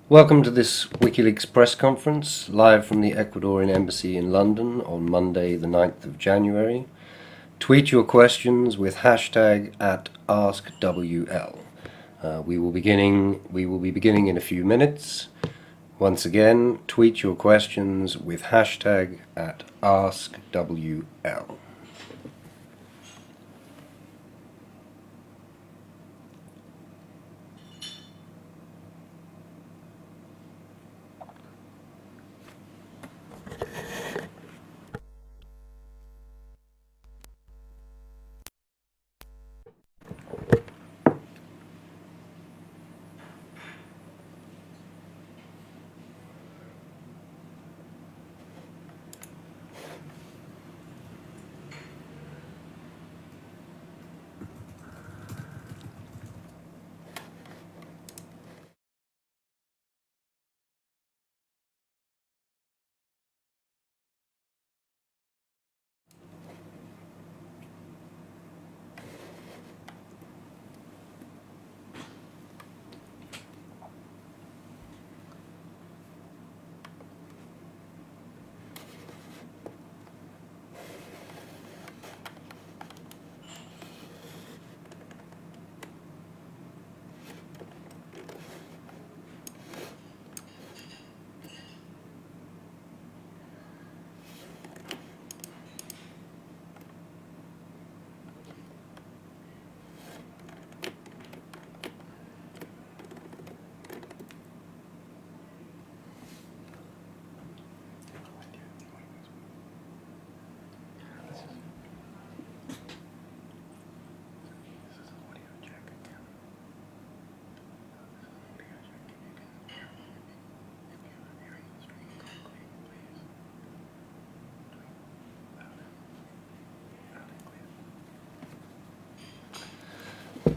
Welcome to this WikiLeaks press conference, live from the Ecuadorian Embassy in London on Monday the 9th of January. Tweet your questions with hashtag at AskWL. We will be beginning in a few minutes. Once again, tweet your questions with hashtag at AskWL.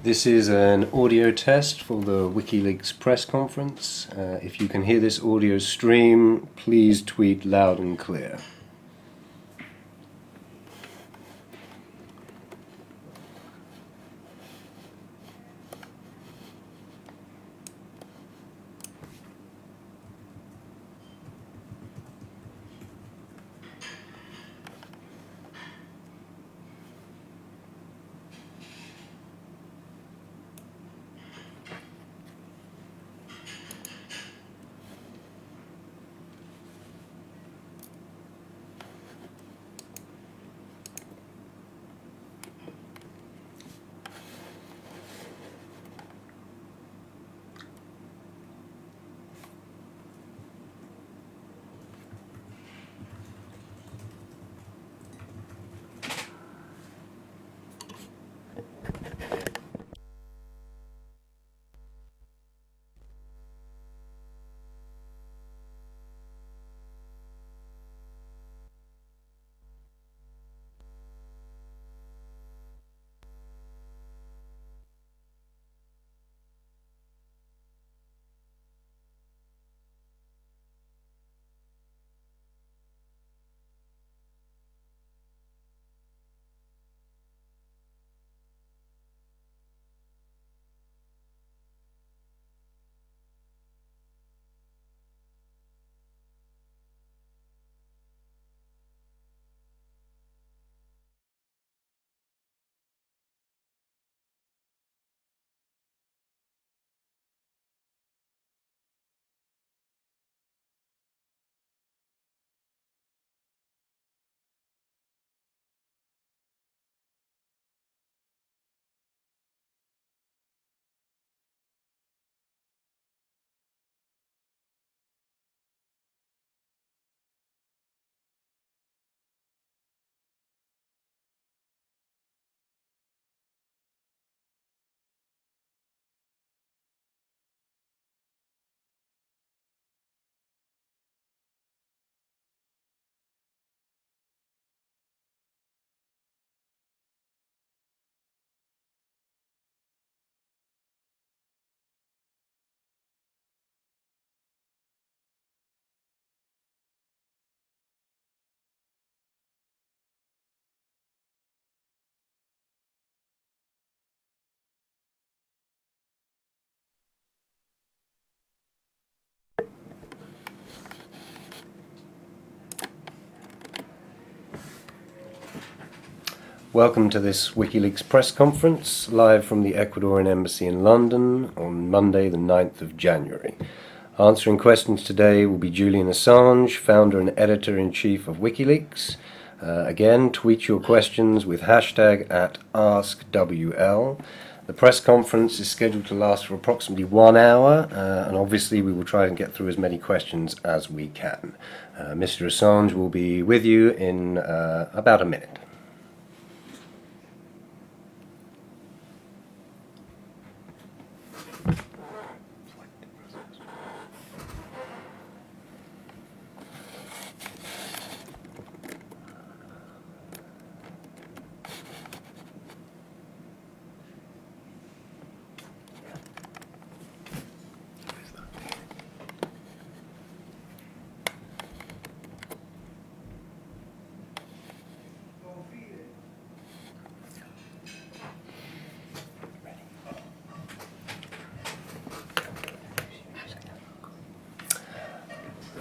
This is an audio test for the WikiLeaks press conference. If you can hear this audio stream, please tweet loud and clear. Welcome to this WikiLeaks press conference, live from the Ecuadorian Embassy in London on Monday the 9th of January. Answering questions today will be Julian Assange, founder and editor-in-chief of WikiLeaks. Again, tweet your questions with hashtag @AskWL. The press conference is scheduled to last for approximately 1 hour, and obviously we will try and get through as many questions as we can. Mr. Assange will be with you in about a minute.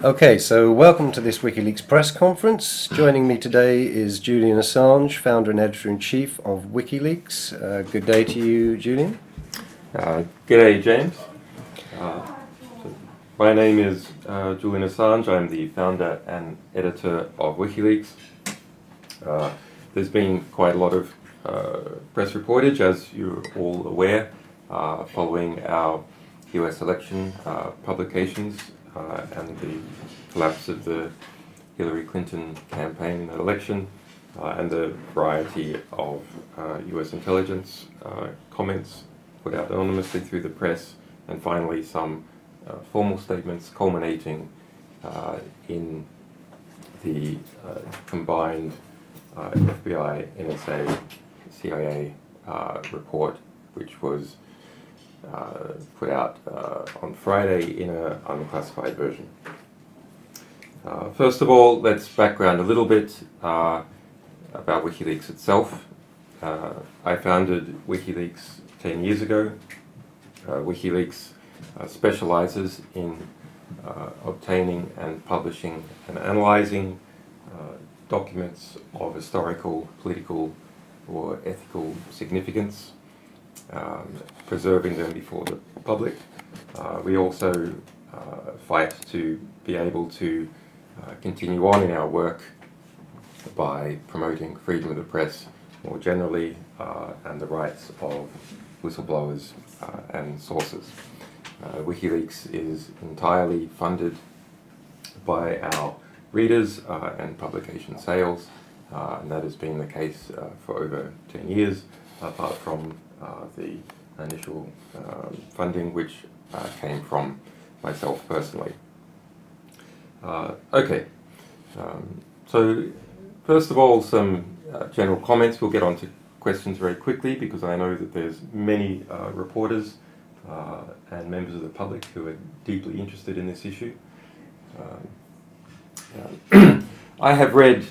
Okay, so welcome to this WikiLeaks press conference. Joining me today is Julian Assange, founder and editor-in-chief of WikiLeaks. Good day to you, Julian. Good day, James. My name is Julian Assange. I'm the founder and editor of WikiLeaks. There's been quite a lot of press reportage, as you're all aware, following our US election publications and the collapse of the Hillary Clinton campaign in that election, and the variety of US intelligence comments put out anonymously through the press, and finally some formal statements culminating in the combined FBI, NSA, CIA report, which was put out on Friday in an unclassified version. First of all, let's background a little bit about WikiLeaks itself. I founded WikiLeaks 10 years ago. WikiLeaks specializes in obtaining and publishing and analyzing documents of historical, political, or ethical significance, preserving them before the public. We also fight to be able to continue on in our work by promoting freedom of the press more generally, and the rights of whistleblowers and sources. WikiLeaks is entirely funded by our readers and publication sales, and that has been the case for over 10 years, apart from the initial funding, which came from myself personally. So first of all, some general comments. We'll get on to questions very quickly, because I know that there's many reporters and members of the public who are deeply interested in this issue. I have read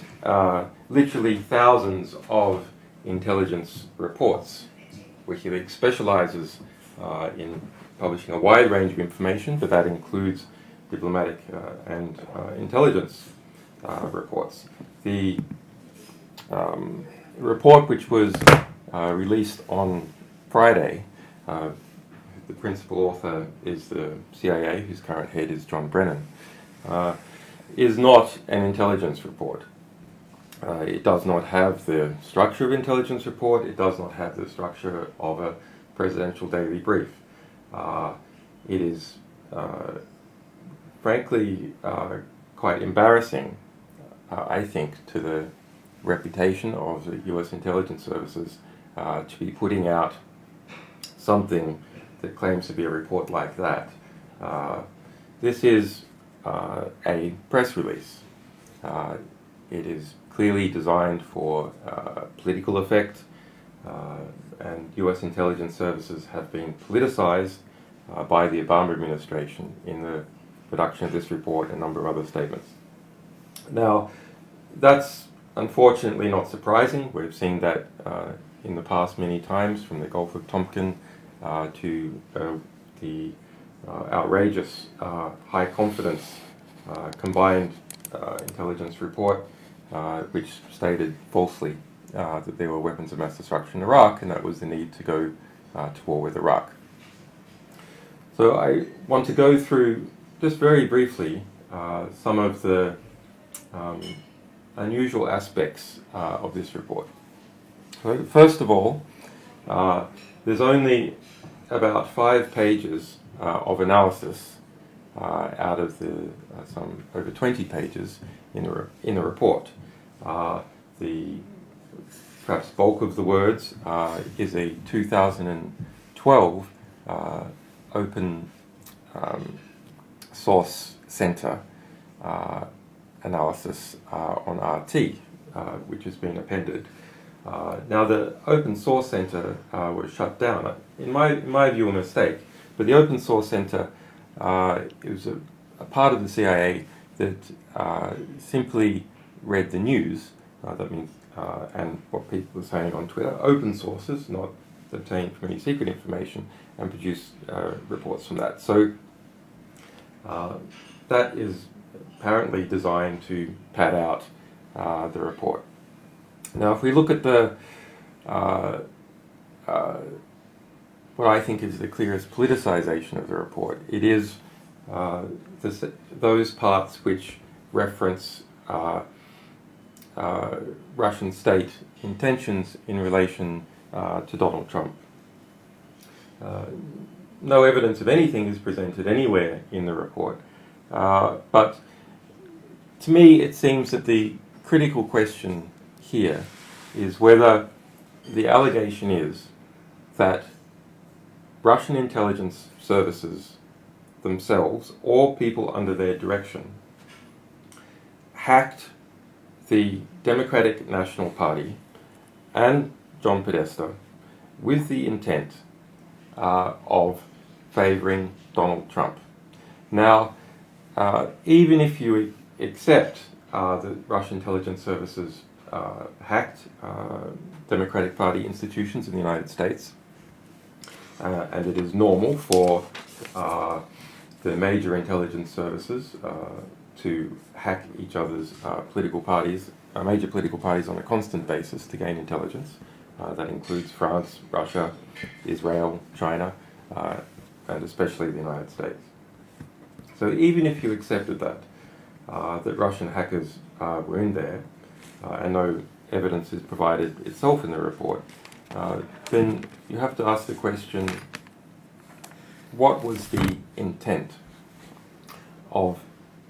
literally thousands of intelligence reports. WikiLeaks specializes in publishing a wide range of information, but that includes diplomatic and intelligence reports. The report, which was released on Friday, the principal author is the CIA, whose current head is John Brennan, is not an intelligence report. It does not have the structure of an intelligence report. It does not have the structure of a presidential daily brief. It is, frankly, quite embarrassing, I think, to the reputation of the US intelligence services to be putting out something that claims to be a report like that. This is a press release. It is clearly designed for political effect, and US intelligence services have been politicized by the Obama administration in the production of this report and a number of other statements. Now, that's unfortunately not surprising. We've seen that in the past many times, from the Gulf of Tonkin to the outrageous high confidence combined intelligence report, which stated falsely that there were weapons of mass destruction in Iraq, and that was the need to go to war with Iraq. So I want to go through, just very briefly, some of the unusual aspects of this report. So first of all, there's only about 5 pages of analysis out of the some over 20 pages in the report. The perhaps bulk of the words is a 2012 open source center analysis on RT, which has been appended. Now the Open Source Center was shut down. In my view, a mistake. But the Open Source Center, it was a part of the CIA that simply read the news. That means, and what people are saying on Twitter, open sources, not obtained from any secret information, and produce reports from that. So that is apparently designed to pad out the report. Now, if we look at the what I think is the clearest politicization of the report, it is those parts which reference Russian state intentions in relation to Donald Trump. No evidence of anything is presented anywhere in the report, but to me it seems that the critical question here is whether the allegation is that Russian intelligence services themselves, or people under their direction, hacked the Democratic National Party and John Podesta with the intent of favouring Donald Trump. Now, even if you accept that Russian intelligence services hacked Democratic Party institutions in the United States, and it is normal for the major intelligence services to hack each other's political parties, major political parties on a constant basis to gain intelligence. That includes France, Russia, Israel, China, and especially the United States. So even if you accepted that Russian hackers were in there, and no evidence is provided itself in the report, then you have to ask the question, what was the intent of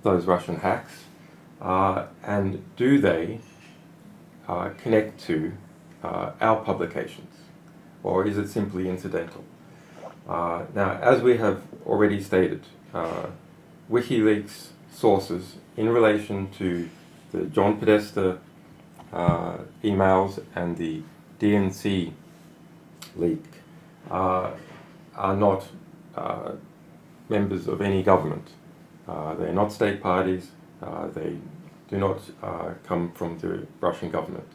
those Russian hacks, and do they connect to our publications, or is it simply incidental? Now, as we have already stated, WikiLeaks sources in relation to the John Podesta emails and the DNC leak are not members of any government. They are not state parties. They do not come from the Russian government.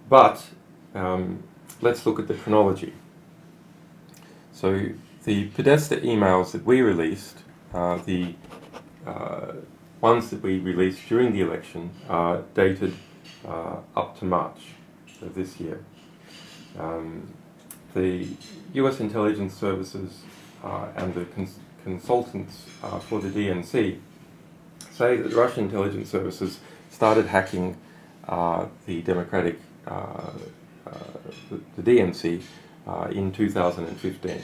But let's look at the chronology. So the Podesta emails that we released, the ones that we released during the election, are dated up to March of this year. The US intelligence services and the consultants for the DNC say that the Russian intelligence services started hacking the Democratic, the DNC in 2015.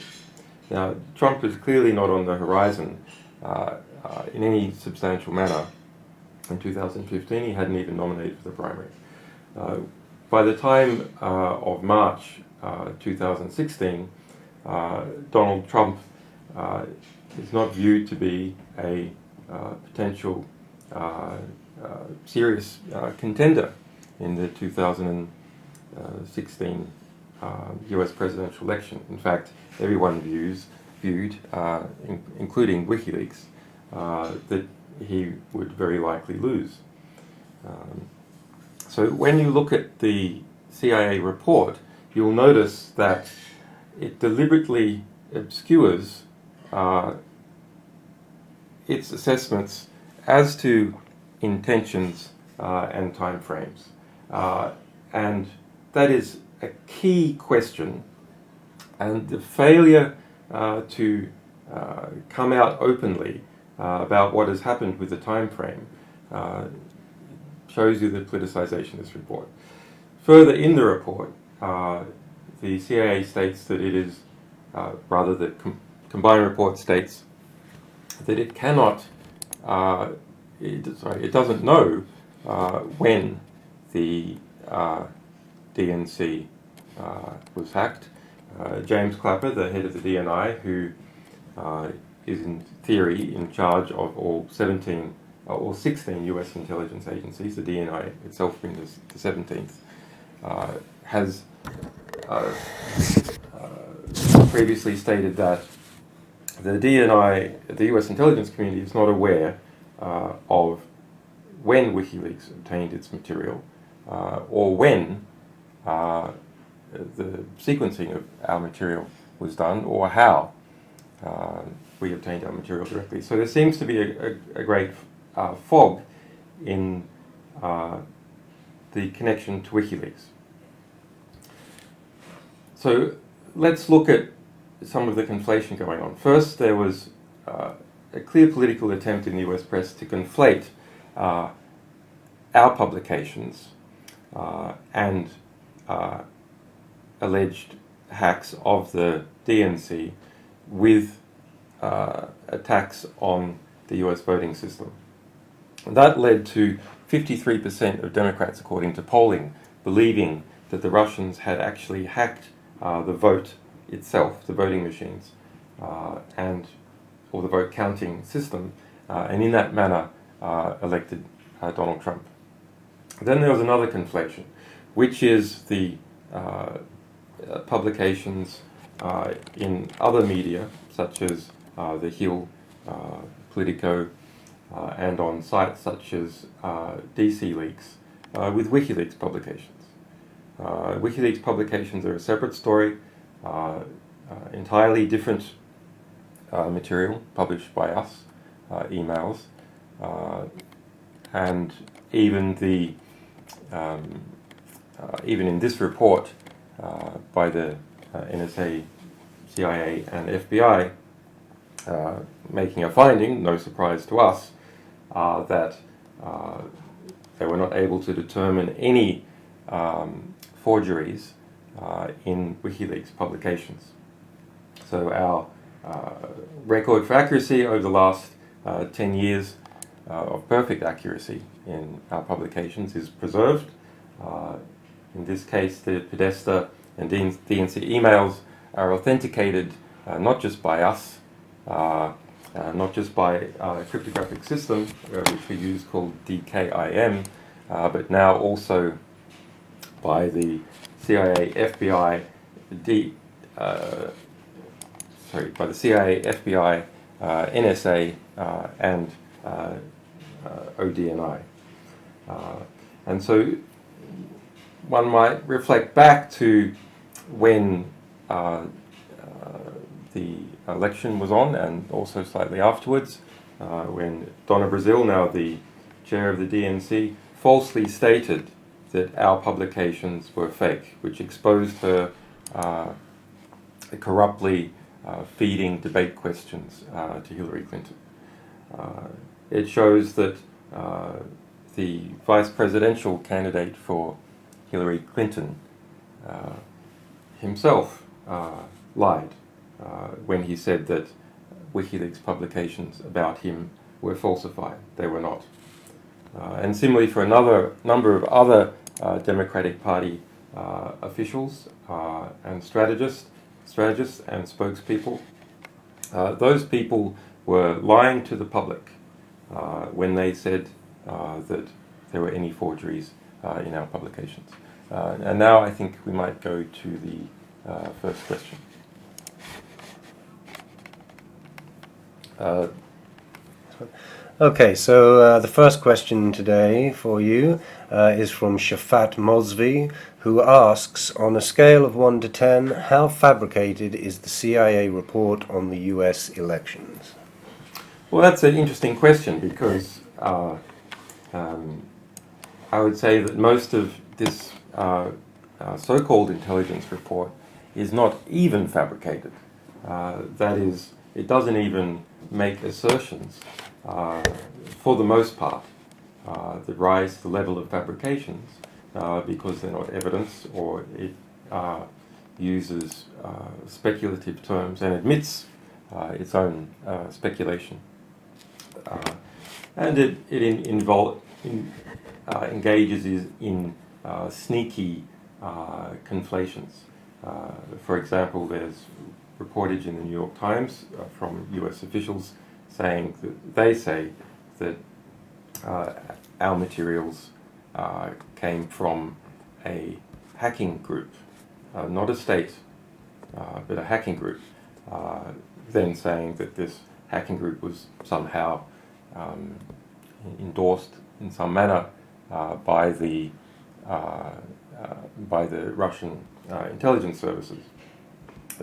Now, Trump is clearly not on the horizon in any substantial manner. In 2015, he hadn't even nominated for the primary. By the time of March 2016, Donald Trump is not viewed to be a potential serious contender in the 2016 US presidential election. In fact, everyone viewed, including WikiLeaks, that he would very likely lose. So when you look at the CIA report, you'll notice that it deliberately obscures its assessments as to intentions and timeframes. And that is a key question, and the failure to come out openly about what has happened with the time frame shows you the politicization of this report. Further in the report, the CIA states that it is, rather the combined report states that it cannot, it doesn't know when the DNC was hacked. James Clapper, the head of the DNI, who is in theory in charge of all 16 US intelligence agencies, the DNI itself being the 17th, has previously stated that the DNI, the US intelligence community, is not aware of when WikiLeaks obtained its material or when the sequencing of our material was done, or how we obtained our material directly. So there seems to be a great fog in the connection to WikiLeaks. So let's look at some of the conflation going on. First, there was a clear political attempt in the US press to conflate our publications and alleged hacks of the DNC with attacks on the US voting system. And that led to 53% of Democrats, according to polling, believing that the Russians had actually hacked the vote itself, the voting machines, or the vote counting system, and in that manner elected Donald Trump. Then there was another conflation, which is the publications in other media, such as The Hill, Politico, and on sites such as DC Leaks, with WikiLeaks publications. WikiLeaks publications are a separate story, entirely different material published by us, emails, and even the even in this report by the NSA, CIA, and FBI, making a finding, no surprise to us, that they were not able to determine any forgeries in WikiLeaks publications. So our record for accuracy over the last 10 years of perfect accuracy in our publications is preserved. In this case, the Podesta and DNC emails are authenticated not just by us, not just by a cryptographic system which we use called DKIM, but now also by the CIA, FBI, by the CIA, FBI, NSA, and ODNI. And so one might reflect back to when the election was on, and also slightly afterwards, when Donna Brazil, now the chair of the DNC, falsely stated that our publications were fake, which exposed her corruptly feeding debate questions to Hillary Clinton. It shows that the vice presidential candidate for Hillary Clinton himself lied when he said that WikiLeaks publications about him were falsified. They were not. And similarly for another number of other Democratic Party officials and strategists and spokespeople, those people were lying to the public when they said that there were any forgeries in our publications. And now I think we might go to the first question. Okay, so the first question today for you is from Shafat Mosvi, who asks, on a scale of 1 to 10, how fabricated is the CIA report on the US elections? Well, that's an interesting question because I would say that most of this so-called intelligence report is not even fabricated. That is, it doesn't even make assertions, for the most part, that rise to the level of fabrications, because they're not evidence, or it uses speculative terms and admits its own speculation. And it engages in sneaky conflations. For example, there's reportage in the New York Times from US officials saying that they say that our materials came from a hacking group, not a state, but a hacking group, then saying that this hacking group was somehow endorsed in some manner by the Russian intelligence services.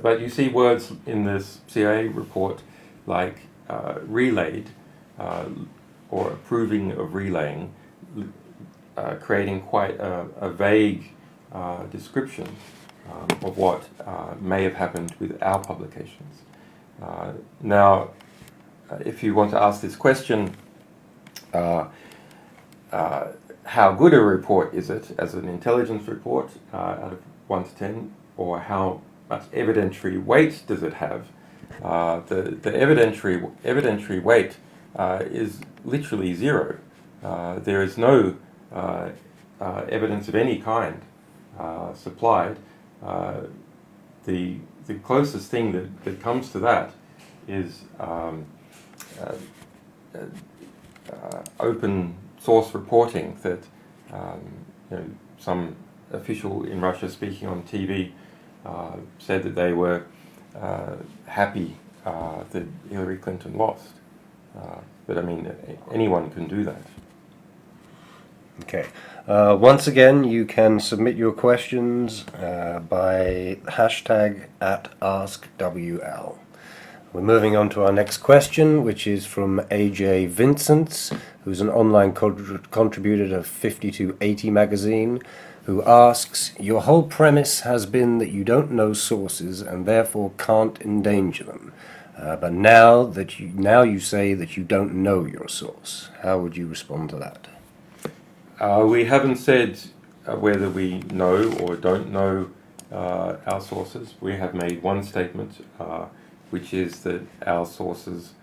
But you see words in this CIA report like relayed or approving of relaying, creating quite a vague description of what may have happened with our publications. Now, if you want to ask this question, how good a report is it as an intelligence report out of 1 to 10, or how much evidentiary weight does it have? The evidentiary weight is literally zero. There is no evidence of any kind supplied. The closest thing that comes to that is open source reporting that some official in Russia speaking on TV said that they were happy that Hillary Clinton lost. But I mean, anyone can do that. Okay. Once again, you can submit your questions by hashtag @AskWL. We're moving on to our next question, which is from AJ Vincent, who's an online contributor to 5280 magazine, who asks, your whole premise has been that you don't know sources and therefore can't endanger them. But now you say that you don't know your source. How would you respond to that? We haven't said whether we know or don't know our sources. We have made one statement, which is that our sources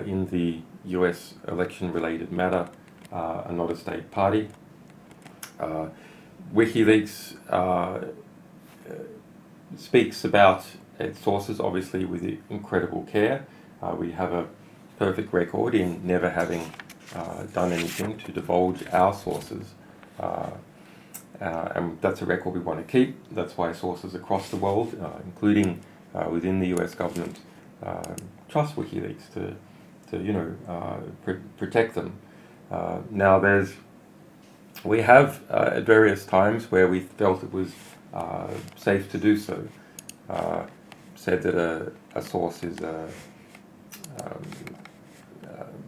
in the US election-related matter are not a state party. WikiLeaks speaks about its sources, obviously, with incredible care. We have a perfect record in never having done anything to divulge our sources. And that's a record we want to keep. That's why sources across the world, including within the US government, trust WikiLeaks to protect them. Now, we have at various times where we felt it was safe to do so. Said that a source is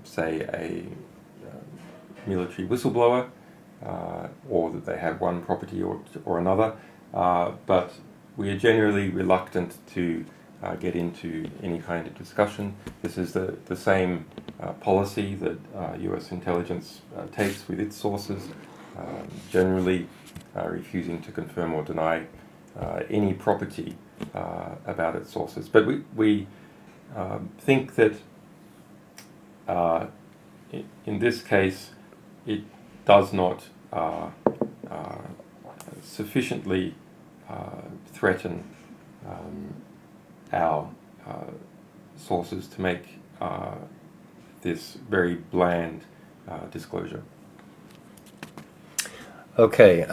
say a military whistleblower, or that they have one property or another, but we are generally reluctant to get into any kind of discussion. This is the same policy that US intelligence takes with its sources, generally refusing to confirm or deny any property about its sources. But we think that in this case it does not sufficiently threaten our sources to make this very bland disclosure. Okay,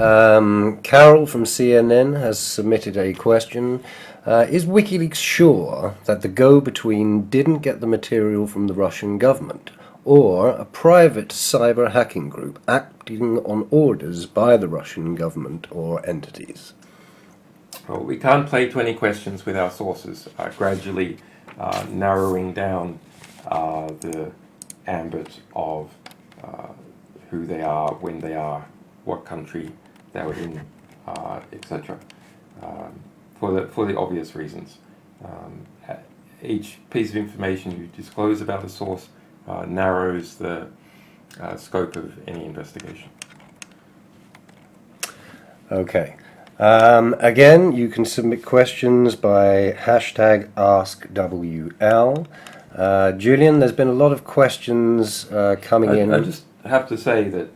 Carol from CNN has submitted a question. Is WikiLeaks sure that the go-between didn't get the material from the Russian government, or a private cyber hacking group acting on orders by the Russian government or entities? Well, we can't play 20 questions with our sources, gradually narrowing down the ambit of who they are, when they are, what country they were in, etc. For the obvious reasons. Each piece of information you disclose about a source narrows the scope of any investigation. Okay. Again, you can submit questions by hashtag AskWL. Julian, there's been a lot of questions coming in. I just have to say that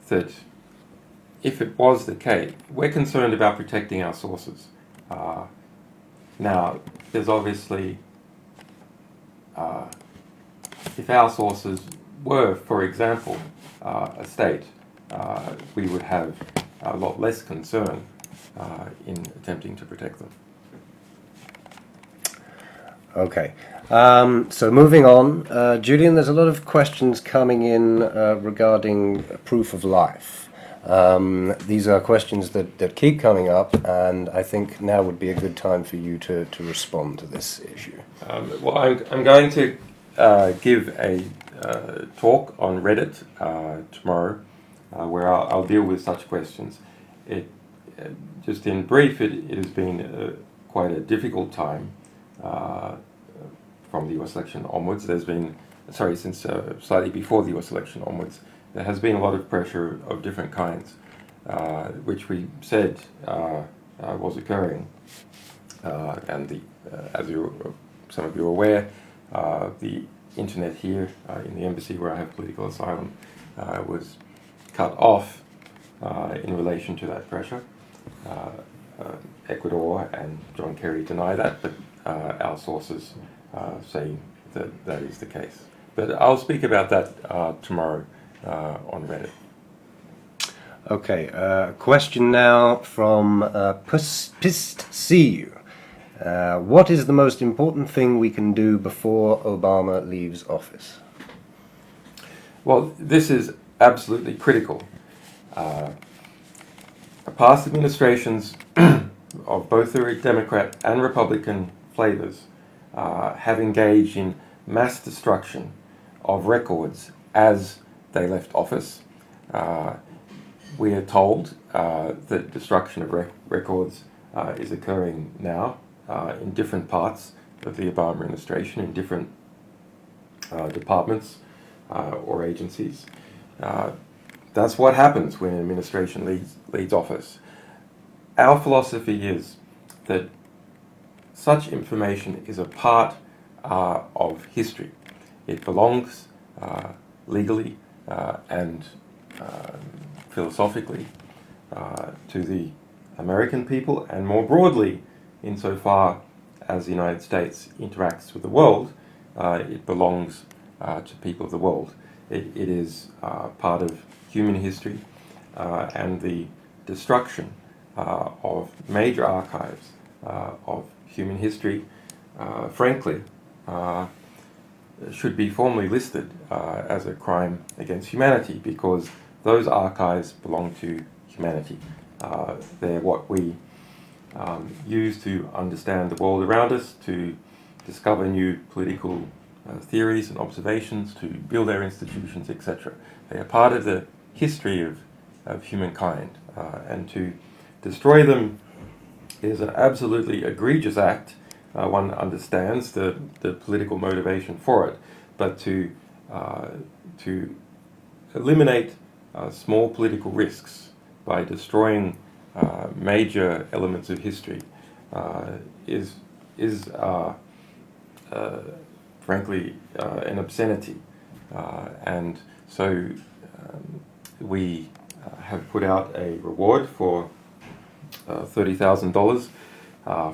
that if it was the case, we're concerned about protecting our sources. Now, there's obviously, if our sources were, for example, a state, we would have a lot less concern in attempting to protect them. Okay. So moving on, Julian, there's a lot of questions coming in regarding proof of life. These are questions that keep coming up, and I think now would be a good time for you to respond to this issue. Well, I'm going to give a talk on Reddit tomorrow, where I'll deal with such questions. Just in brief, it has been quite a difficult time from the US election onwards. There's been, since slightly before the US election onwards, there has been a lot of pressure of different kinds, which we said was occurring. And as some of you are aware, the internet here in the embassy where I have political asylum was cut off in relation to that pressure. Ecuador and John Kerry deny that, but our sources say that that is the case. But I'll speak about that tomorrow on Reddit. Okay, question now from PistCU. What is the most important thing we can do before Obama leaves office? Well, this is absolutely critical. Past administrations of both the Democrat and Republican flavors have engaged in mass destruction of records as they left office. We are told that destruction of records is occurring now in different parts of the Obama administration, in different departments or agencies. That's what happens when an administration leads office. Our philosophy is that such information is a part of history. It belongs legally and philosophically to the American people, and more broadly, insofar as the United States interacts with the world, it belongs to people of the world. It is part of human history, and the destruction of major archives of human history, frankly, should be formally listed as a crime against humanity, because those archives belong to humanity. They're what we use to understand the world around us, to discover new political theories and observations, to build our institutions, etc. They are part of the history of humankind, and to destroy them is an absolutely egregious act. One understands the political motivation for it, but to eliminate small political risks by destroying major elements of history is frankly an obscenity, and so we have put out a reward for $30,000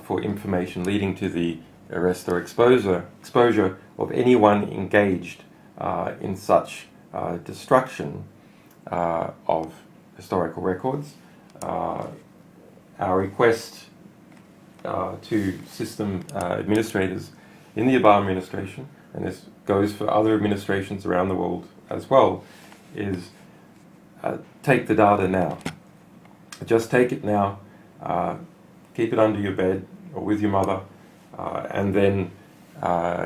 for information leading to the arrest or exposure of anyone engaged in such destruction of historical records. Our request to system administrators in the Obama administration, and this goes for other administrations around the world as well, is take the data now. Just take it now, keep it under your bed or with your mother, and then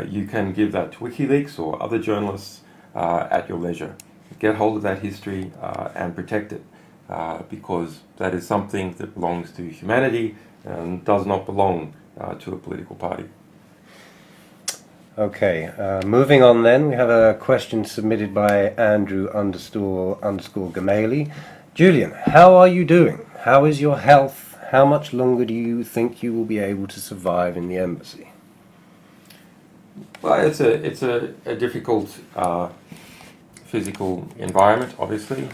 you can give that to WikiLeaks or other journalists at your leisure. Get hold of that history and protect it, because that is something that belongs to humanity and does not belong to a political party. Okay, moving on then, we have a question submitted by Andrew __ Gamali. Julian, how are you doing? How is your health? How much longer do you think you will be able to survive in the embassy? Well, it's a difficult physical environment, obviously,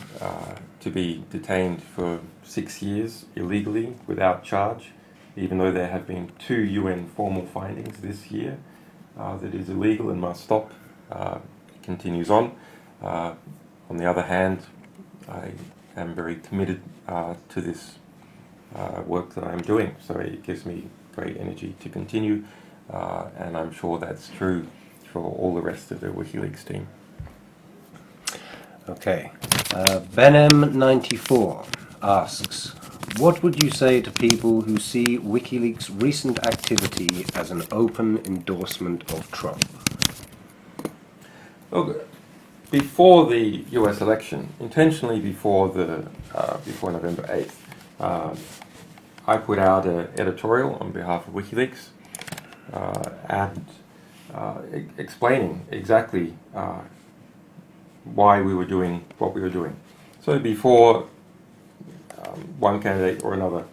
to be detained for 6 years illegally without charge, even though there have been 2 UN formal findings this year that is illegal and must stop. It continues on. On the other hand, I am very committed to this work that I'm doing, so it gives me great energy to continue, and I'm sure that's true for all the rest of the WikiLeaks team. Okay, Benem94 asks, what would you say to people who see WikiLeaks' recent activity as an open endorsement of Trump? Look, before the US election, intentionally before November 8th, I put out an editorial on behalf of WikiLeaks and explaining exactly why we were doing what we were doing. So before one candidate or another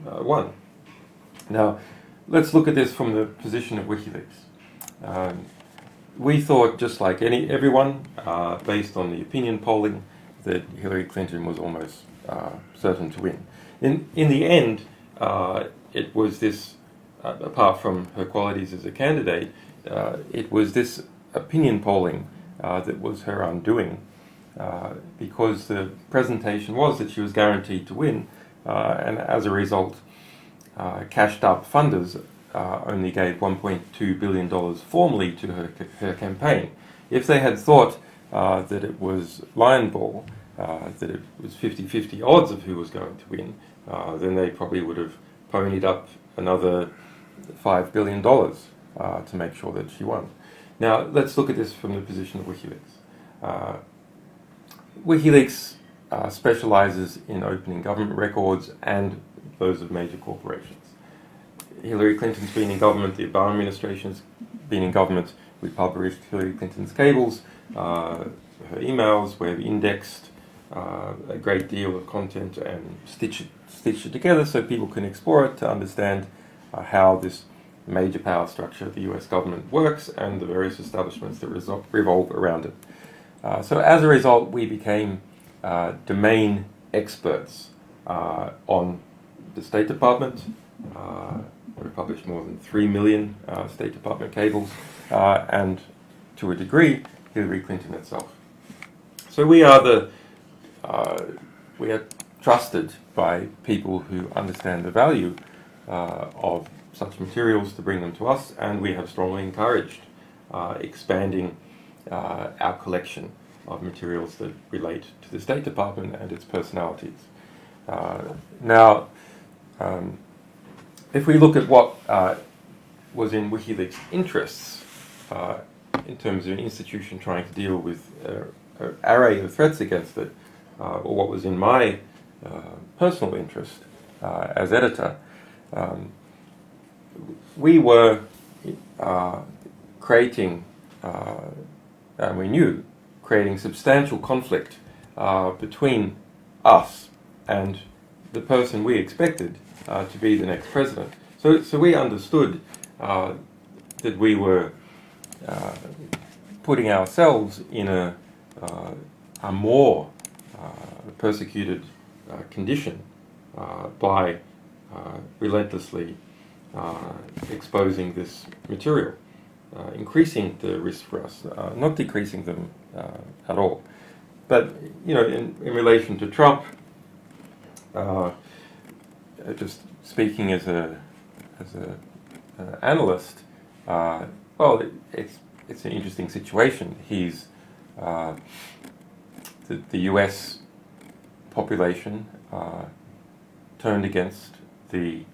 won. Now, let's look at this from the position of WikiLeaks. We thought, just like everyone, based on the opinion polling, that Hillary Clinton was almost certain to win. In the end, it was this, apart from her qualities as a candidate, it was this opinion polling that was her undoing, because the presentation was that she was guaranteed to win, and as a result, cashed up funders only gave $1.2 billion formally to her campaign. If they had thought that it was line ball, that it was 50-50 odds of who was going to win, then they probably would have ponied up another $5 billion to make sure that she won. Now, let's look at this from the position of WikiLeaks. WikiLeaks specializes in opening government records and those of major corporations. Hillary Clinton's been in government, the Obama administration's been in government. We published Hillary Clinton's cables, her emails. We've indexed a great deal of content and stitched it together so people can explore it to understand how this major power structure of the US government works and the various establishments that revolve around it. So as a result, we became domain experts on the State Department. We published more than 3 million State Department cables, and to a degree, Hillary Clinton itself. So we are trusted by people who understand the value of such materials to bring them to us, and we have strongly encouraged expanding our collection of materials that relate to the State Department and its personalities. Now, if we look at what was in WikiLeaks' interests in terms of an institution trying to deal with an array of threats against it, or what was in my personal interest as editor, we were creating, and we knew, creating substantial conflict between us and the person we expected to be the next president. So we understood that we were putting ourselves in a more persecuted condition by relentlessly exposing this material, increasing the risk for us, not decreasing them at all. But in relation to Trump, just speaking as an analyst, well, it's an interesting situation. He's the U.S. population turned against the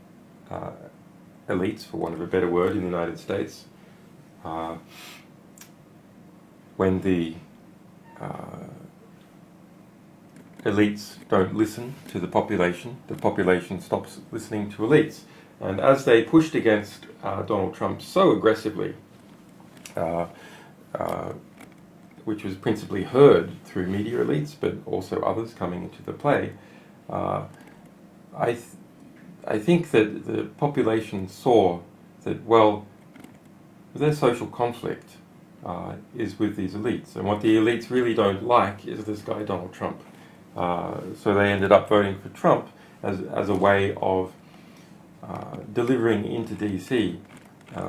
elites, for want of a better word, in the United States. When the elites don't listen to the population stops listening to elites. And as they pushed against Donald Trump so aggressively, which was principally heard through media elites, but also others coming into the play, I think that the population saw that, well, their social conflict is with these elites, and what the elites really don't like is this guy Donald Trump. So they ended up voting for Trump as a way of delivering into DC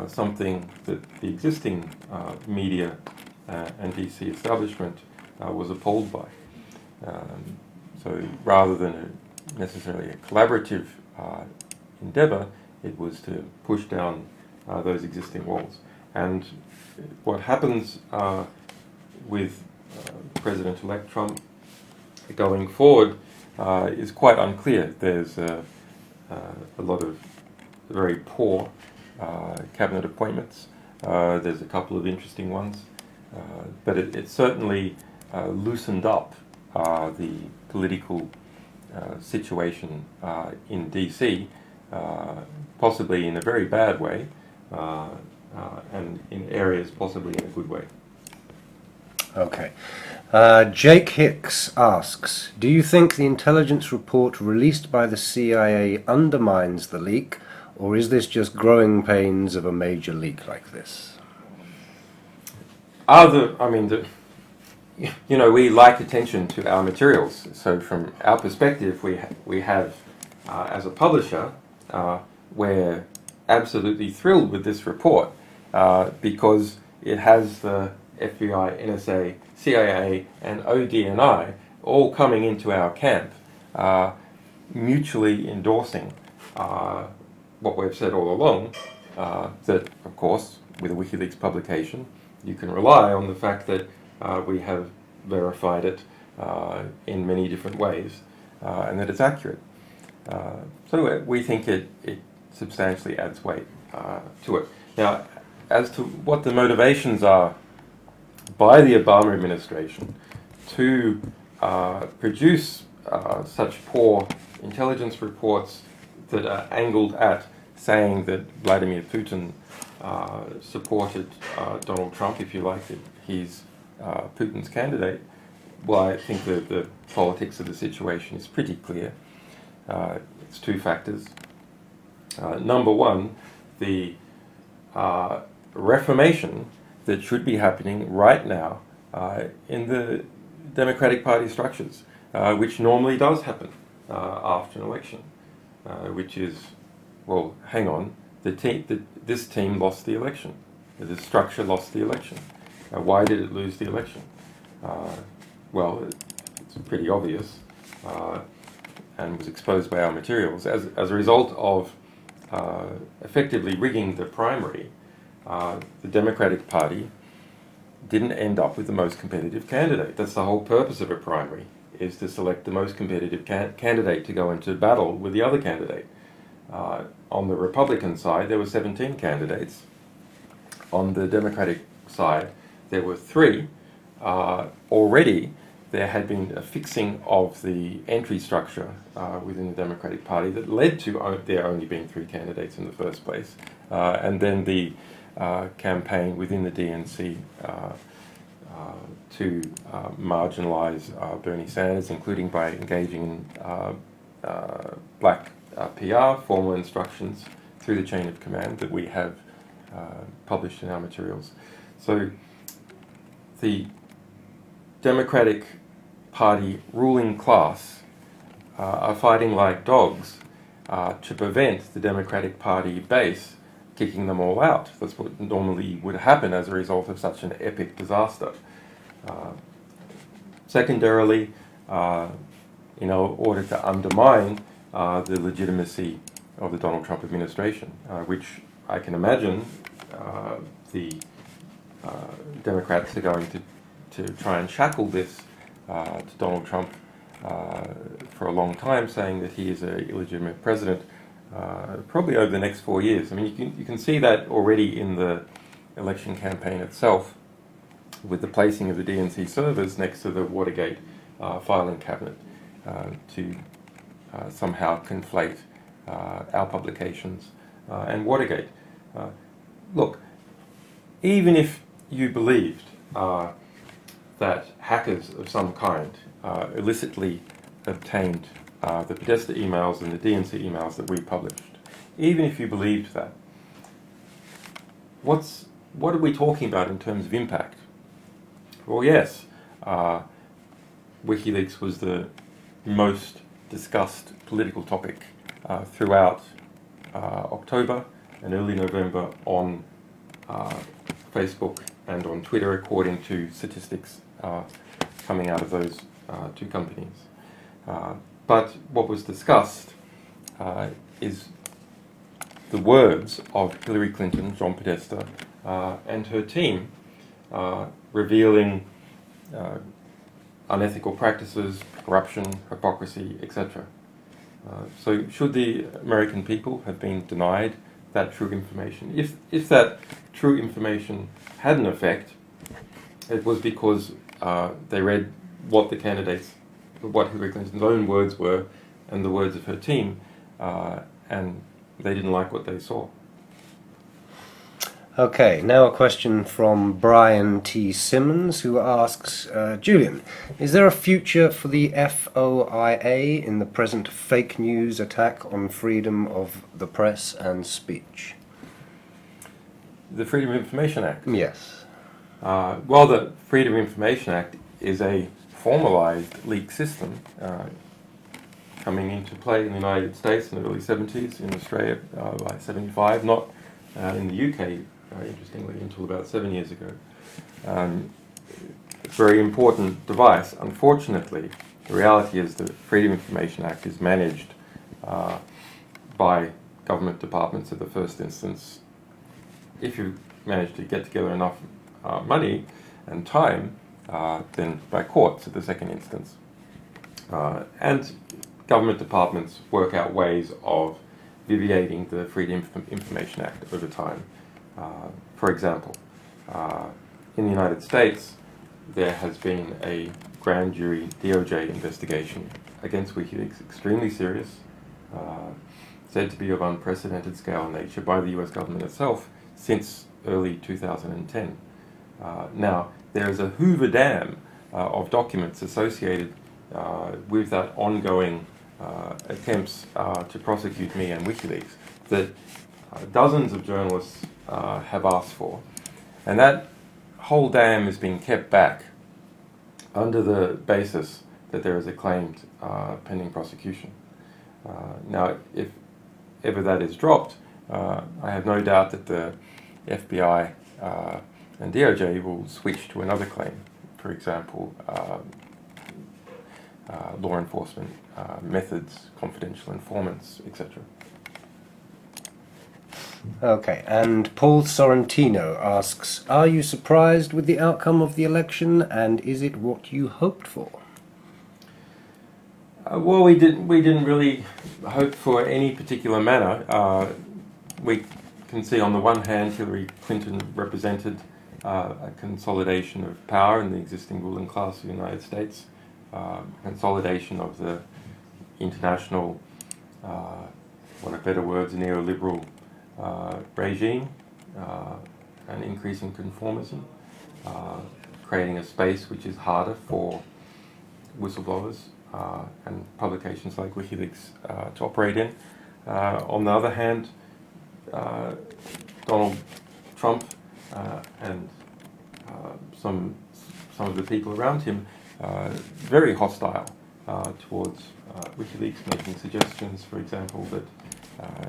something that the existing media and DC establishment was appalled by. So rather than necessarily a collaborative endeavour, it was to push down those existing walls. And what happens with President-elect Trump going forward is quite unclear. There's a lot of very poor cabinet appointments. There's a couple of interesting ones, but it certainly loosened up the political situation in DC, possibly in a very bad way, and in areas possibly in a good way. Okay. Jake Hicks asks, do you think the intelligence report released by the CIA undermines the leak, or is this just growing pains of a major leak like this? We like attention to our materials. So from our perspective, we have, as a publisher, we're absolutely thrilled with this report because it has the FBI, NSA, CIA, and ODNI all coming into our camp, mutually endorsing what we've said all along, that, of course, with a WikiLeaks publication, you can rely on the fact that we have verified it in many different ways, and that it's accurate. So we think it substantially adds weight to it. Now, as to what the motivations are by the Obama administration to produce such poor intelligence reports that are angled at saying that Vladimir Putin supported Donald Trump, if you like, that he's Putin's candidate, well, I think the politics of the situation is pretty clear. It's two factors. Number one, the reformation that should be happening right now in the Democratic Party structures, which normally does happen after an election, which is, well, hang on, this team lost the election. The structure lost the election. Why did it lose the election? Well, it's pretty obvious and was exposed by our materials. As a result of effectively rigging the primary, the Democratic Party didn't end up with the most competitive candidate. That's the whole purpose of a primary, is to select the most competitive candidate to go into battle with the other candidate. On the Republican side, there were 17 candidates. On the Democratic side, there were 3. Already, there had been a fixing of the entry structure within the Democratic Party that led to there only being 3 candidates in the first place. And then the campaign within the DNC to marginalize Bernie Sanders, including by engaging in black PR, formal instructions through the chain of command that we have published in our materials. So the Democratic Party ruling class are fighting like dogs to prevent the Democratic Party base kicking them all out. That's what normally would happen as a result of such an epic disaster. Secondarily, in order to undermine the legitimacy of the Donald Trump administration, which I can imagine the Democrats are going to try and shackle this to Donald Trump for a long time, saying that he is an illegitimate president, probably over the next 4 years. I mean, you can see that already in the election campaign itself, with the placing of the DNC servers next to the Watergate filing cabinet to somehow conflate our publications and Watergate. Look, even if you believed that hackers of some kind illicitly obtained the Podesta emails and the DNC emails that we published, even if you believed that, what are we talking about in terms of impact? Well, yes, WikiLeaks was the most discussed political topic throughout October and early November on Facebook and on Twitter, according to statistics coming out of those two companies. But what was discussed is the words of Hillary Clinton, John Podesta, and her team revealing unethical practices, corruption, hypocrisy, etc. So should the American people have been denied that true information? If that true information had an effect, it was because they read what the candidates, what Hillary Clinton's own words were and the words of her team, and they didn't like what they saw. Okay, now a question from Brian T. Simmons, who asks, Julian, is there a future for the FOIA in the present fake news attack on freedom of the press and speech? The Freedom of Information Act? Yes. Well, the Freedom of Information Act is a formalized leak system coming into play in the United States in the early 70s, in Australia by 75, not in the UK, interestingly, until about 7 years ago. It's a very important device. Unfortunately, the reality is the Freedom of Information Act is managed by government departments at the first instance. If you manage to get together enough money and time, then by courts at the second instance. And government departments work out ways of viviating the Freedom of Information Act over time. For example, in the United States, there has been a grand jury DOJ investigation against WikiLeaks, extremely serious, said to be of unprecedented scale and nature by the US government itself since early 2010. Now, there is a Hoover Dam of documents associated with that ongoing attempts to prosecute me and WikiLeaks that dozens of journalists have asked for. And that whole dam is being kept back under the basis that there is a claimed pending prosecution. Now, if ever that is dropped, I have no doubt that the FBI and DOJ will switch to another claim. For example, law enforcement methods, confidential informants, etc. Okay, and Paul Sorrentino asks, are you surprised with the outcome of the election, and is it what you hoped for? Well, we didn't really hope for any particular manner. We can see on the one hand Hillary Clinton represented a consolidation of power in the existing ruling class of the United States, consolidation of the international, one of better words, neoliberal regime, an increase in conformism, creating a space which is harder for whistleblowers and publications like WikiLeaks to operate in. On the other hand, Donald Trump and some of the people around him very hostile towards WikiLeaks, making suggestions, for example, that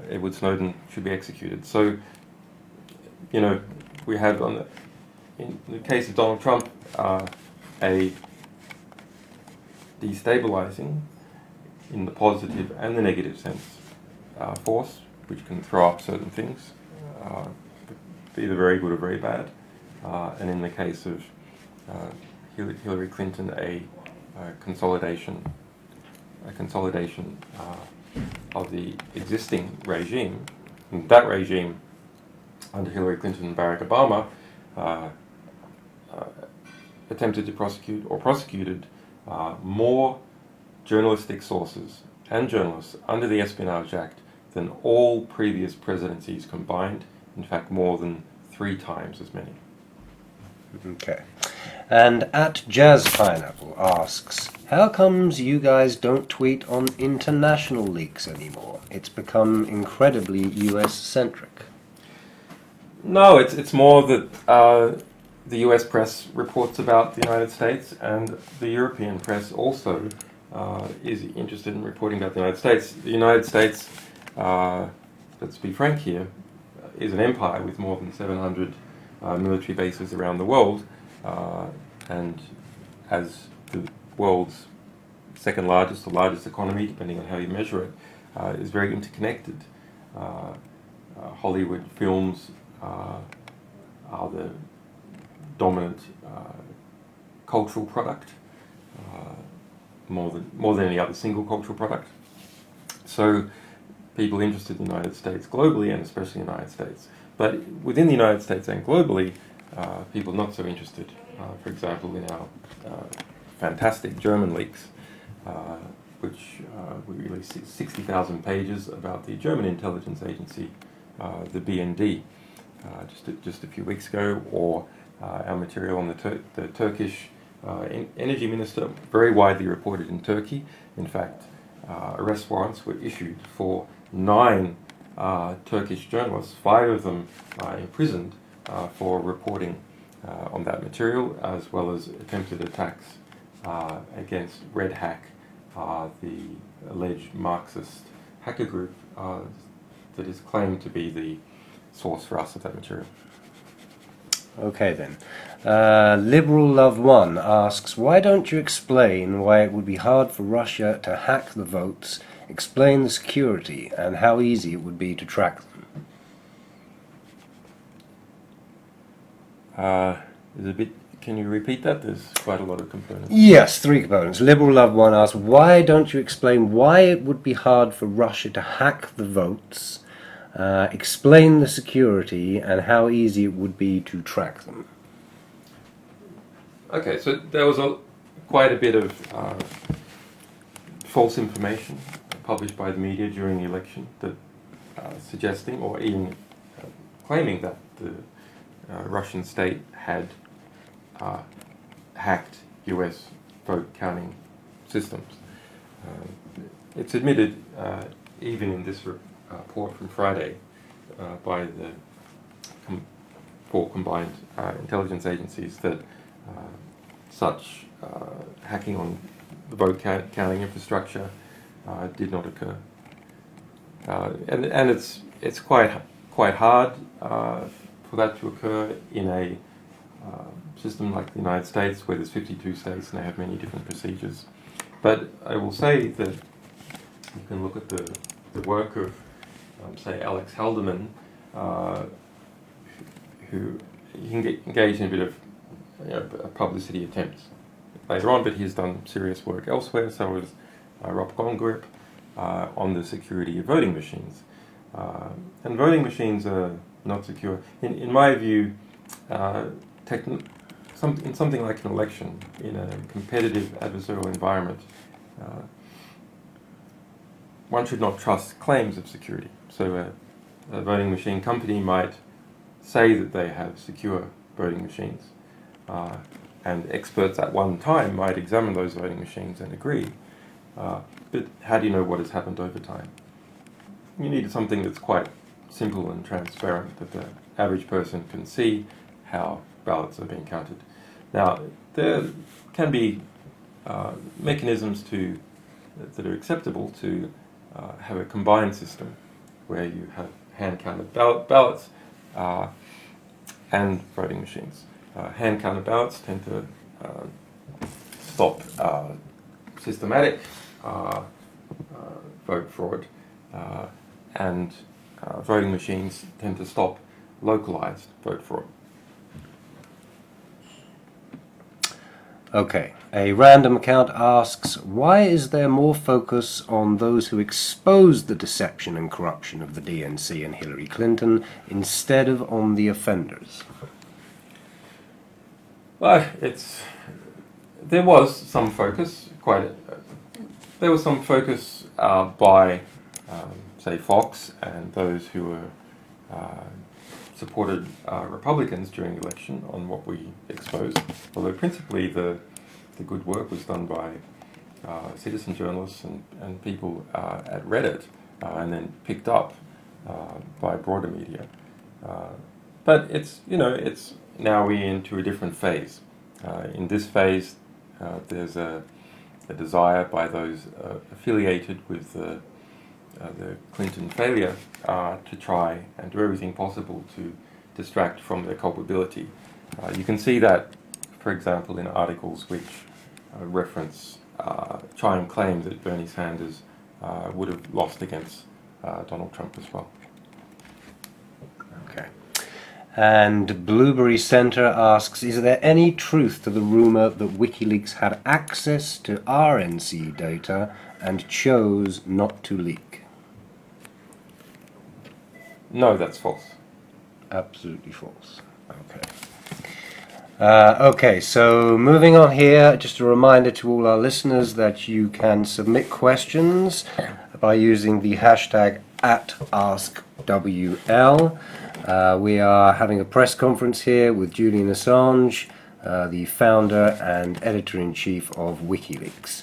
Edward Snowden should be executed. So, you know, we have, in the case of Donald Trump, a destabilizing, in the positive and the negative sense, force which can throw up certain things, either very good or very bad. And in the case of of the existing regime. And that regime, under Hillary Clinton and Barack Obama, attempted to prosecute or prosecuted more journalistic sources and journalists under the Espionage Act than all previous presidencies combined. In fact, more than 3 times as many. Okay. And at Jazz Pineapple asks, how comes you guys don't tweet on international leaks anymore? It's become incredibly US-centric. No, it's more that the US press reports about the United States, and the European press also is interested in reporting about the United States. The United States, let's be frank here, is an empire with more than 700 military bases around the world, and as the world's second largest or largest economy, depending on how you measure it, is very interconnected. Hollywood films are the dominant cultural product, more than any other single cultural product. So people interested in the United States globally, and especially in the United States. But within the United States and globally, people not so interested. For example, in our fantastic German leaks, which we released 60,000 pages about the German intelligence agency, the BND, just a few weeks ago, or our material on the Turkish energy minister, very widely reported in Turkey. In fact, arrest warrants were issued for 9 Turkish journalists, 5 of them imprisoned for reporting on that material, as well as attempted attacks against Red Hack, the alleged Marxist hacker group that is claimed to be the source for us of that material. Okay then. Liberal Love One asks, why don't you explain why it would be hard for Russia to hack the votes, explain the security, and how easy it would be to track them? Can you repeat that? There's quite a lot of components. Yes, 3 components. Liberal Love One asks, why don't you explain why it would be hard for Russia to hack the votes, explain the security, and how easy it would be to track them? Okay, so there was quite a bit of false information published by the media during the election that suggesting or even claiming that the Russian state had hacked US vote counting systems. It's admitted, even in this report from Friday, by the 4 combined intelligence agencies, that such hacking on the vote counting infrastructure did not occur, and it's quite hard for that to occur in a system like the United States, where there's 52 states and they have many different procedures. But I will say that you can look at the work of, say, Alex Haldeman, who engaged in a bit of publicity attempts later on, but he's done serious work elsewhere. So was Rob Gongrip on the security of voting machines. And voting machines are not secure. In my view, in something like an election, in a competitive adversarial environment, one should not trust claims of security. So a voting machine company might say that they have secure voting machines, and experts at one time might examine those voting machines and agree. But how do you know what has happened over time? You need something that's quite simple and transparent, that the average person can see how ballots are being counted. Now, there can be mechanisms that are acceptable to have a combined system where you have hand-counted ballots and voting machines. Hand-counted ballots tend to stop systematic vote fraud, and voting machines tend to stop localized vote fraud. Okay, a random account asks, why is there more focus on those who exposed the deception and corruption of the DNC and Hillary Clinton instead of on the offenders? Well, there was some focus, there was some focus by, say, Fox and those who were supported Republicans during the election on what we exposed, although principally the good work was done by citizen journalists and people at Reddit, and then picked up by broader media. But it's now we're into a different phase. In this phase, there's a desire by those affiliated with the Clinton failure to try and do everything possible to distract from their culpability. You can see that, for example, in articles which reference try and claim that Bernie Sanders would have lost against Donald Trump as well. Okay. And Blueberry Center asks, is there any truth to the rumor that WikiLeaks had access to RNC data and chose not to leak? No, that's false. Absolutely false. Okay. Okay, so moving on here, just a reminder to all our listeners that you can submit questions by using the hashtag @AskWL. We are having a press conference here with Julian Assange, the founder and editor-in-chief of WikiLeaks.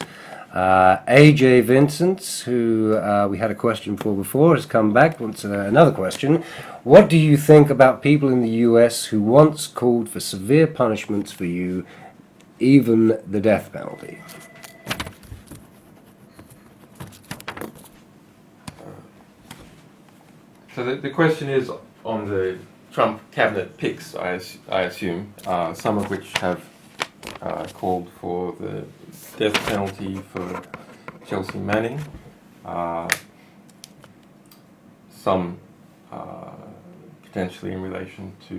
AJ Vincent, who we had a question for before, has come back, wants another question. What do you think about people in the US who once called for severe punishments for you, even the death penalty? So the question is on the Trump cabinet picks, I assume, some of which have called for the death penalty for Chelsea Manning, some potentially in relation to,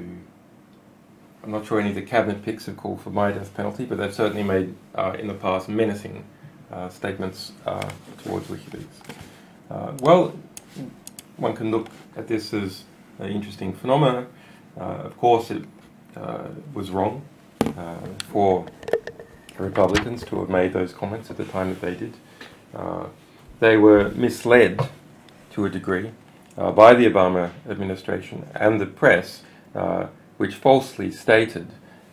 I'm not sure any of the cabinet picks have called for my death penalty, but they've certainly made in the past menacing statements towards WikiLeaks. Well, one can look at this as an interesting phenomenon. Of course, it was wrong for Republicans to have made those comments at the time that they did. They were misled to a degree by the Obama administration and the press, which falsely stated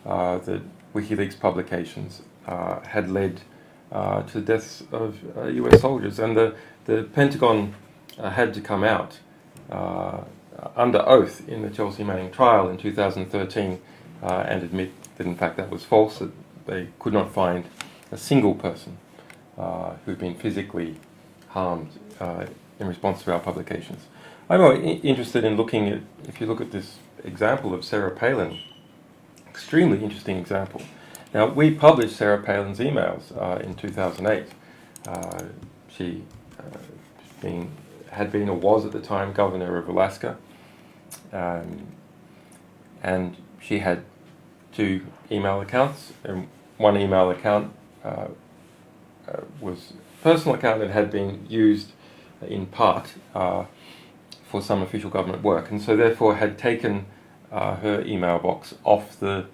that WikiLeaks publications had led to the deaths of US soldiers. And the Pentagon had to come out under oath in the Chelsea Manning trial in 2013 and admit that in fact that was false, that they could not find a single person who'd been physically harmed in response to our publications. I'm interested in looking at, if you look at this example of Sarah Palin, extremely interesting example. Now, we published Sarah Palin's emails in 2008. She had been or was at the time governor of Alaska, and she had two email accounts. And one email account was a personal account that had been used in part for some official government work, and so therefore had taken her email box off the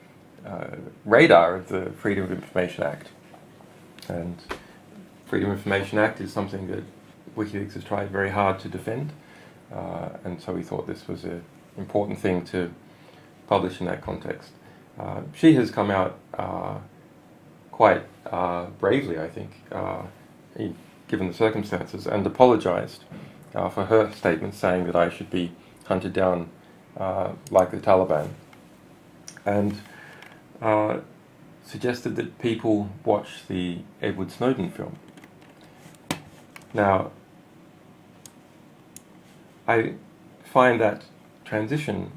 radar of the Freedom of Information Act. And Freedom of Information Act is something that WikiLeaks has tried very hard to defend, and so we thought this was an important thing to publish in that context. She has come out quite bravely, I think, given the circumstances, and apologized for her statement saying that I should be hunted down like the Taliban, and suggested that people watch the Edward Snowden film. Now, I find that transition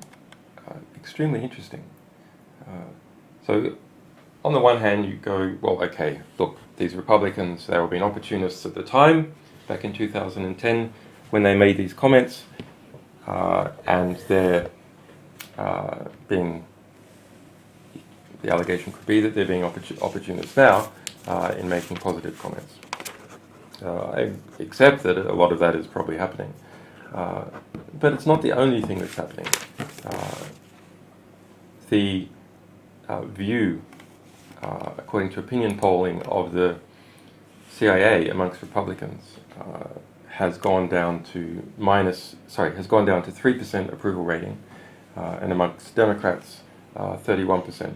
extremely interesting. So, on the one hand, you go, well, okay, look, these Republicans, they were being opportunists at the time, back in 2010, when they made these comments, and they're being the allegation could be that they're being opportunists now in making positive comments. I accept that a lot of that is probably happening. But it's not the only thing that's happening. The view, according to opinion polling, of the CIA amongst Republicans has gone down to 3% approval rating, and amongst Democrats, 31%.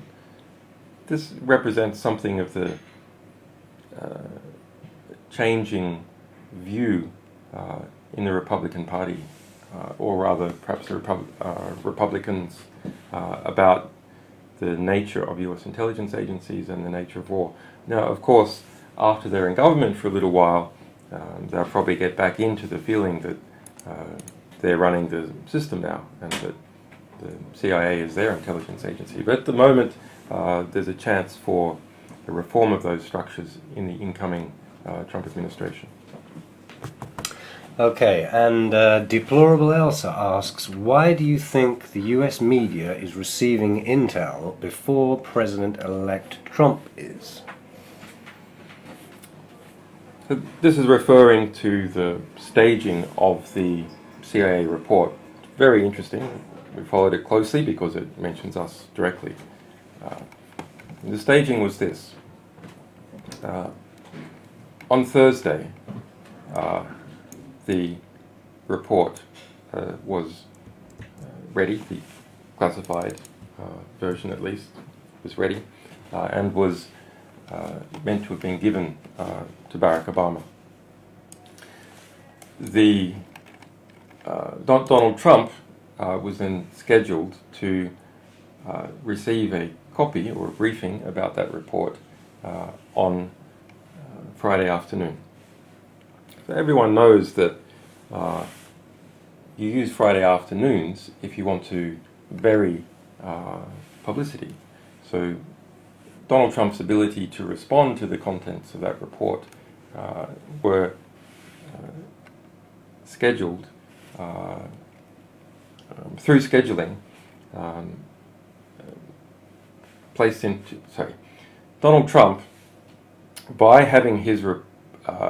This represents something of the changing view in the Republican Party, or rather perhaps the Republicans, about the nature of US intelligence agencies and the nature of war. Now, of course, after they're in government for a little while, they'll probably get back into the feeling that they're running the system now and that the CIA is their intelligence agency. But at the moment, there's a chance for a reform of those structures in the incoming Trump administration. Okay, and Deplorable Elsa asks, why do you think the US media is receiving intel before President-elect Trump is? So this is referring to the staging of the CIA report. Very interesting. We followed it closely because it mentions us directly. The staging was this. On Thursday, the report was ready, the classified version at least was ready, and was meant to have been given to Barack Obama. Donald Trump was then scheduled to receive a copy or a briefing about that report on Friday afternoon. So everyone knows that you use Friday afternoons if you want to bury publicity. So Donald Trump's ability to respond to the contents of that report were scheduled through scheduling, Donald Trump, by having his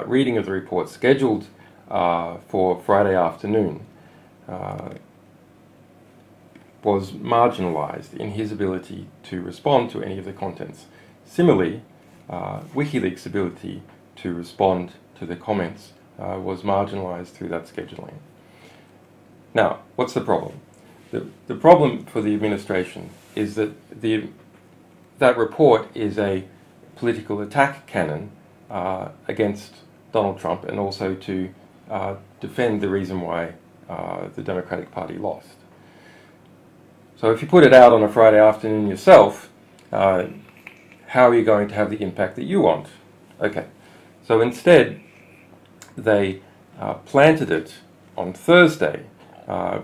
reading of the report scheduled for Friday afternoon, was marginalized in his ability to respond to any of the contents. Similarly, WikiLeaks' ability to respond to the comments was marginalized through that scheduling. Now, what's the problem? The problem for the administration is that that report is a political attack cannon against Donald Trump, and also to defend the reason why the Democratic Party lost. So if you put it out on a Friday afternoon yourself, how are you going to have the impact that you want? Okay, so instead they planted it on Thursday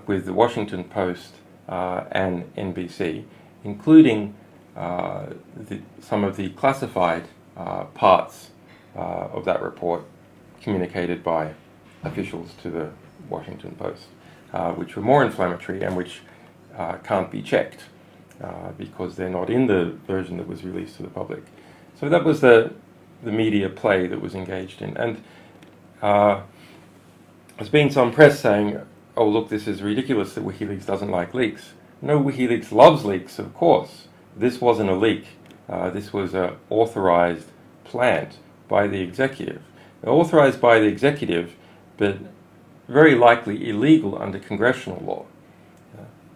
with the Washington Post and NBC, including some of the classified parts of that report communicated by officials to the Washington Post, which were more inflammatory and which can't be checked because they're not in the version that was released to the public. So that was the media play that was engaged in. And there's been some press saying, oh, look, this is ridiculous that WikiLeaks doesn't like leaks. No, WikiLeaks loves leaks, of course. This wasn't a leak. This was an authorized plant by the executive. Authorized by the executive, but very likely illegal under congressional law,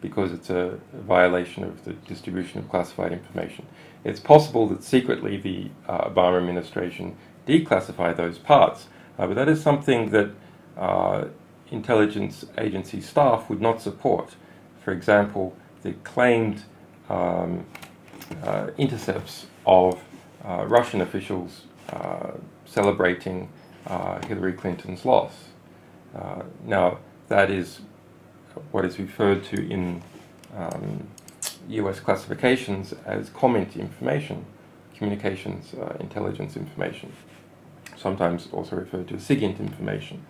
because it's a violation of the distribution of classified information. It's possible that secretly the Obama administration declassified those parts, but that is something that intelligence agency staff would not support. For example, the claimed intercepts of Russian officials celebrating Hillary Clinton's loss. Now, that is what is referred to in US classifications as comment information, communications intelligence information, sometimes also referred to as SIGINT information.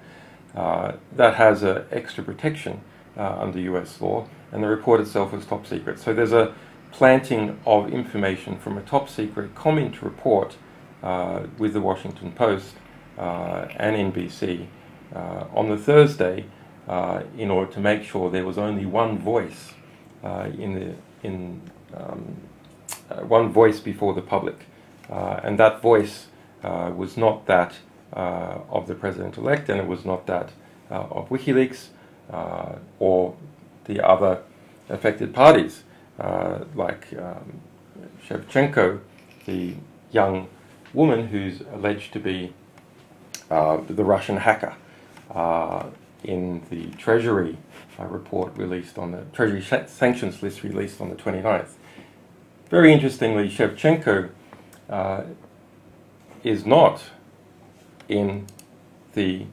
That has extra protection under US law, and the report itself is top secret. So there's a planting of information from a top secret comment report with the Washington Post and NBC on the Thursday in order to make sure there was only one voice one voice before the public, and that voice was not that of the president-elect, and it was not that of WikiLeaks or the other affected parties, like Shevchenko, the young woman who's alleged to be the Russian hacker in the Treasury report released on the Treasury sanctions list released on the 29th. Very interestingly, Shevchenko is not in the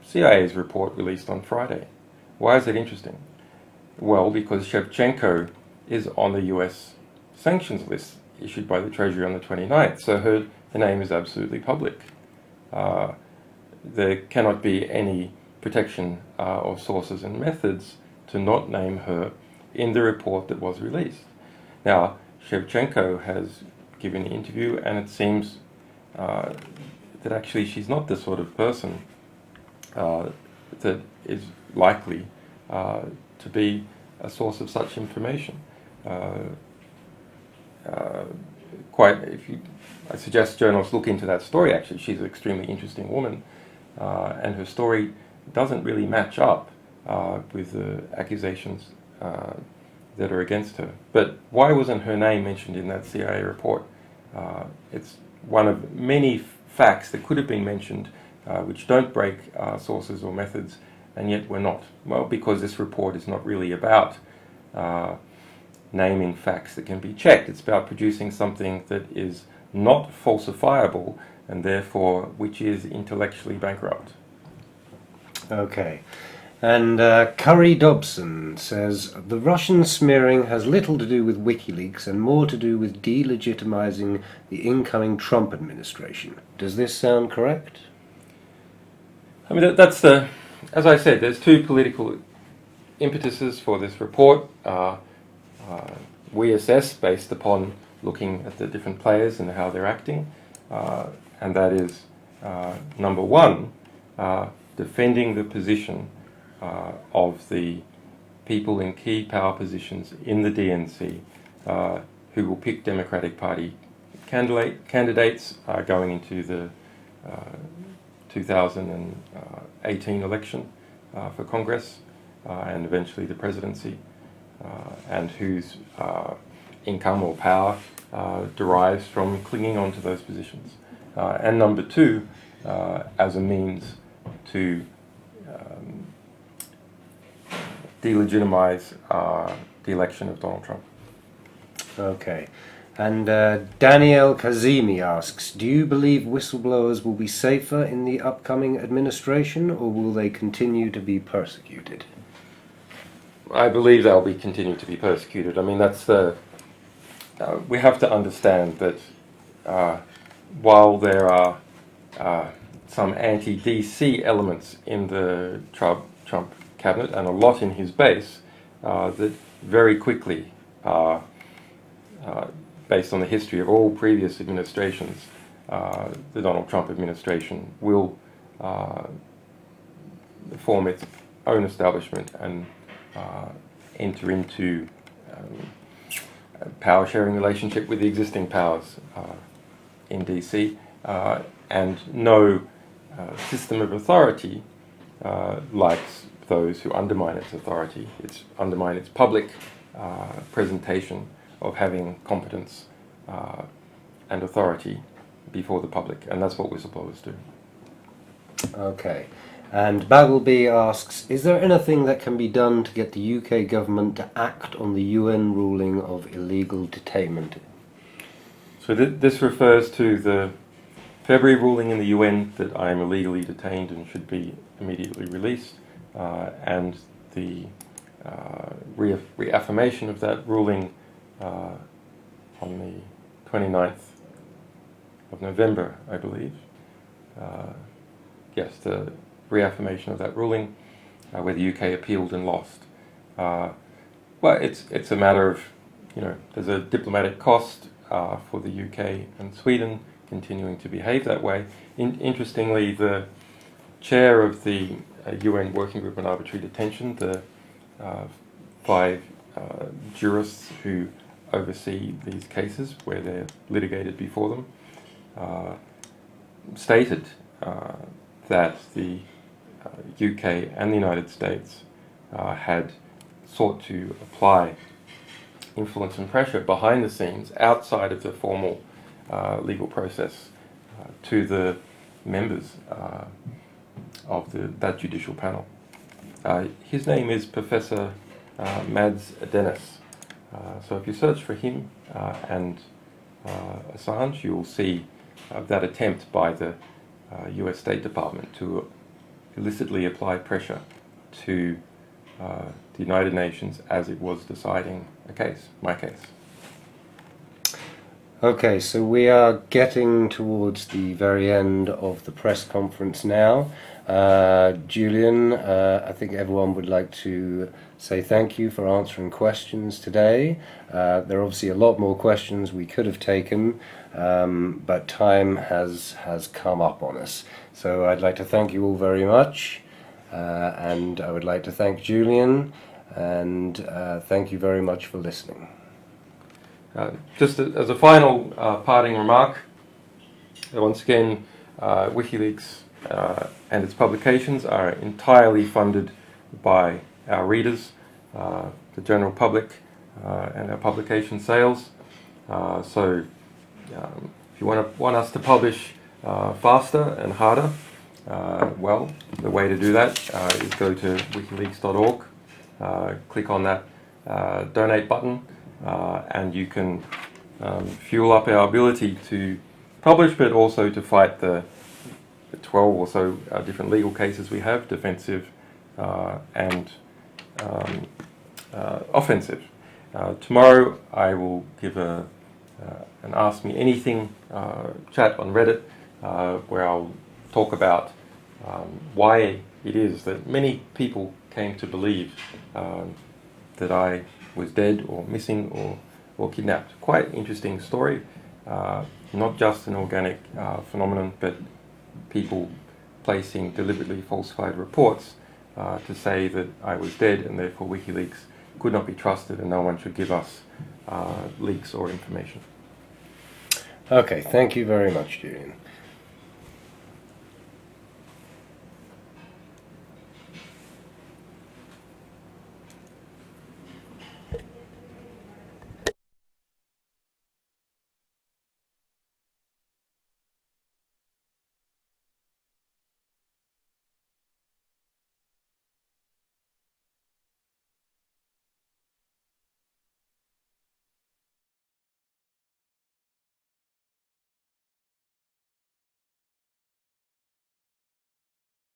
CIA's report released on Friday. Why is that interesting? Well, because Shevchenko is on the US sanctions list issued by the Treasury on the 29th, so her name is absolutely public. There cannot be any protection of sources and methods to not name her in the report that was released. Now, Shevchenko has given an interview, and it seems that actually she's not the sort of person that is likely to be a source of such information. I suggest journalists look into that story. Actually, she's an extremely interesting woman, and her story doesn't really match up with the accusations that are against her. But why wasn't her name mentioned in that CIA report? It's one of many facts that could have been mentioned which don't break sources or methods, and yet were not. Well, because this report is not really about naming facts that can be checked. It's about producing something that is not falsifiable, and therefore which is intellectually bankrupt. Okay. And Curry Dobson says, the Russian smearing has little to do with WikiLeaks and more to do with delegitimizing the incoming Trump administration. Does this sound correct? I mean, that's the, as I said, there's two political impetuses for this report. We assess based upon looking at the different players and how they're acting, and that is, number one, defending the position of the people in key power positions in the DNC who will pick Democratic Party candidates going into the 2018 election for Congress and eventually the presidency, and whose income or power derives from clinging on to those positions. And number two, as a means to delegitimize the election of Donald Trump. Okay. And Danielle Kazemi asks, do you believe whistleblowers will be safer in the upcoming administration, or will they continue to be persecuted? I believe they'll be continue to be persecuted. I mean, that's the... we have to understand that while there are some anti-DC elements in the Trump cabinet and a lot in his base, that very quickly, based on the history of all previous administrations, the Donald Trump administration will form its own establishment and enter into a power-sharing relationship with the existing powers in DC, and no system of authority likes those who undermine its authority, undermine its public presentation of having competence and authority before the public, and that's what whistleblowers do. Okay. And Baggleby asks, is there anything that can be done to get the UK government to act on the UN ruling of illegal detainment? So this refers to the February ruling in the UN that I am illegally detained and should be immediately released, and the reaffirmation of that ruling on the 29th of November, I believe. Yes, the reaffirmation of that ruling, where the UK appealed and lost. Well, it's a matter of, there's a diplomatic cost for the UK and Sweden continuing to behave that way. Interestingly, the chair of the UN Working Group on Arbitrary Detention, the 5 jurists who oversee these cases where they're litigated before them, stated that the UK and the United States had sought to apply influence and pressure behind the scenes, outside of the formal legal process, to the members of that judicial panel. His name is Professor Mads Dennis. So if you search for him and Assange, you will see that attempt by the US State Department to illicitly apply pressure to the United Nations as it was deciding a case, my case. Okay, so we are getting towards the very end of the press conference now. Julian, I think everyone would like to say thank you for answering questions today. There are obviously a lot more questions we could have taken, but time has come up on us. So I'd like to thank you all very much, and I would like to thank Julian, and thank you very much for listening. Just as a final parting remark, once again, WikiLeaks and its publications are entirely funded by our readers, the general public, and our publication sales. So if you want us to publish faster and harder, well, the way to do that is go to wikileaks.org, click on that donate button, and you can fuel up our ability to publish, but also to fight the 12 or so different legal cases we have, defensive and offensive. Tomorrow I will give an Ask Me Anything chat on Reddit, where I'll talk about why it is that many people came to believe that I was dead or missing or kidnapped. Quite interesting story, not just an organic phenomenon, but people placing deliberately falsified reports to say that I was dead, and therefore WikiLeaks could not be trusted and no one should give us leaks or information. Okay, thank you very much, Julian.